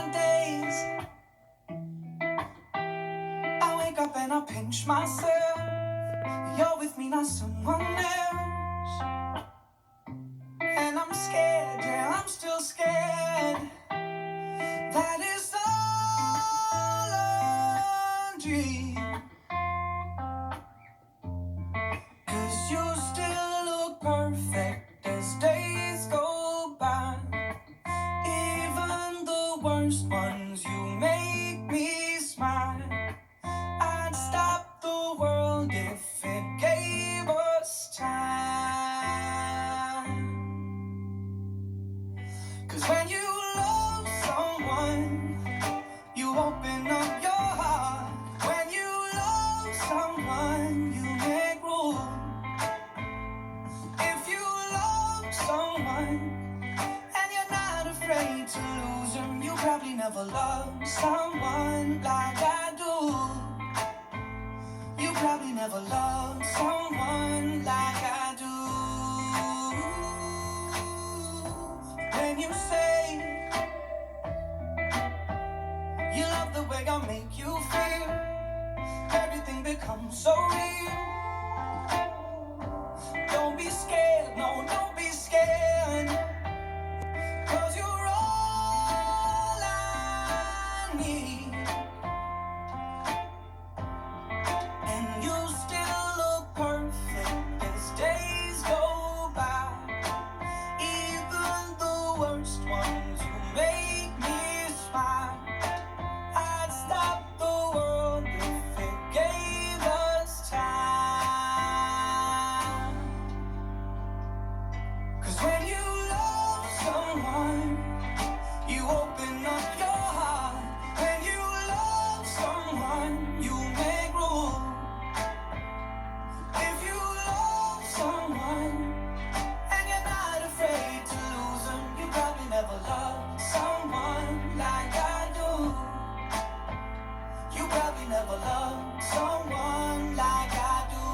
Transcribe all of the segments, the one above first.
my days. I wake up and I pinch myself. You're with me, not someone else. And I'm scared, yeah, I'm still scared. That is all a dream. 'Cause you still look perfect as days go by. Even the worst ones, you make me smile. I'd stop the world if it gave us time. 'Cause when you love someone, you open up your heart. When you love someone, you make room. If you love someone and you're not afraid to lose them, you probably never loved someone like I do. You probably never loved someone like I do. When you say you love the way I make you feel, everything becomes so real. Don't be scared, no, don't be scared. 'Cause you're all I need. And you still look perfect as days go by. Even the worst ones, you make me smile. I'd stop the world if it gave us time. 'Cause when you love someone, you open up your heart. When you love someone, you make room. If you love someone and you're not afraid to lose them, you probably never loved someone like I do. You probably never loved someone like I do.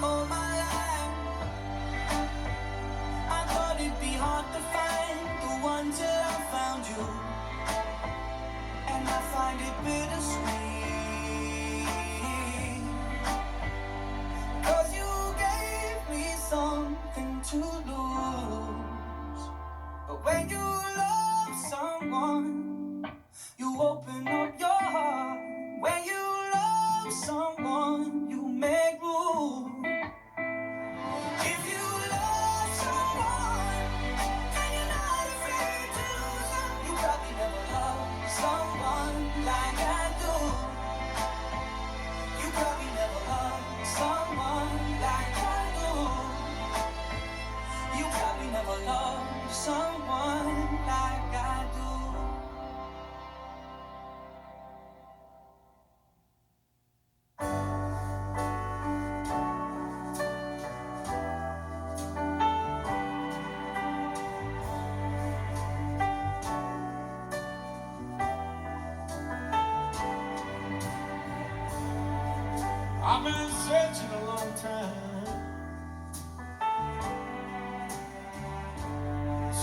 All my life I thought it'd be hard to find the one till I found you. And I find it bittersweet. 'Cause you gave me something to lose. But when you love someone, you open up your heart. When you love someone, you make room. If you love someone and you're not afraid to lose them, you probably never loved someone like I do. You probably never loved someone like I do. You probably never loved someone like I do. I've been searching a long time.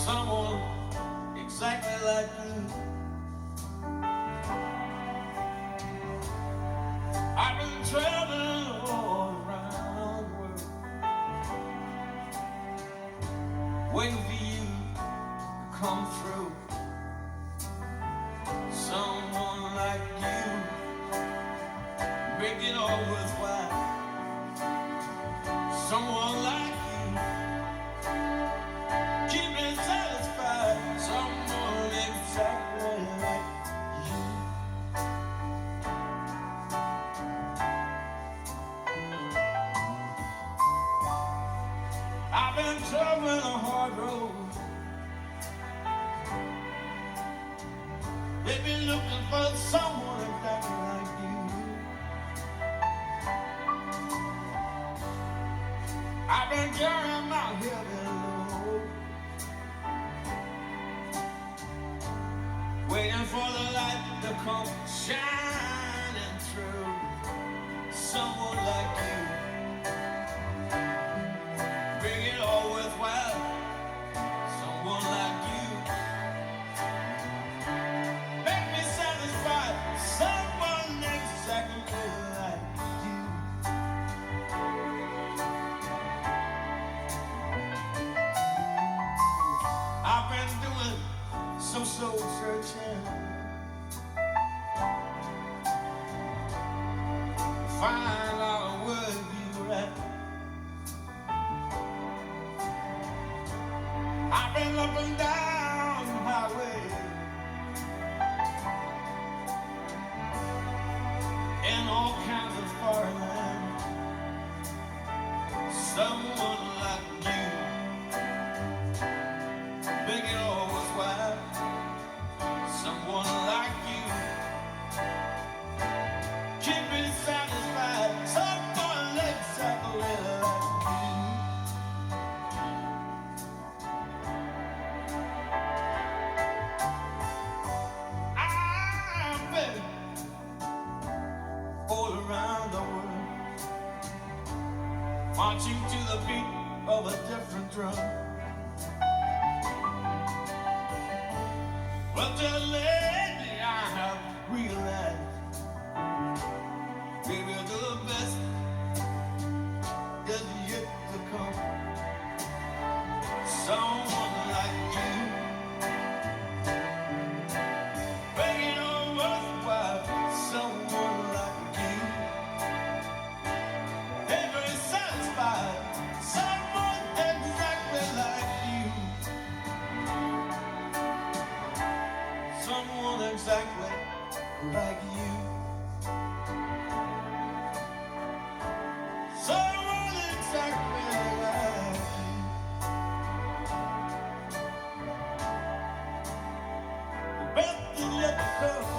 Someone exactly like you. I've been traveling all around the world, waiting for you to come through. Someone like you, make it all worthwhile. Someone like you, keep me satisfied. Someone exactly like you. I've been traveling a hard road. They've been looking for someone exactly like you. I've been carrying my heavy load, waiting for the light to come shining through. Someone like you, bring it all worthwhile. Someone soul searching, find out where you're at. I've been up and down the highway, in all kinds of foreign lands. Someone like you, big and always wide. Someone like you, keep me satisfied. Someone exactly like you. I've been all around the world, marching to the beat of a different drum. But just lately I have realized, baby, the best is yet to come. Someone like you, making all worthwhile. Someone like you, every satisfied. Someone exactly like you. Someone exactly like you. Someone exactly like you. The best is yet to come.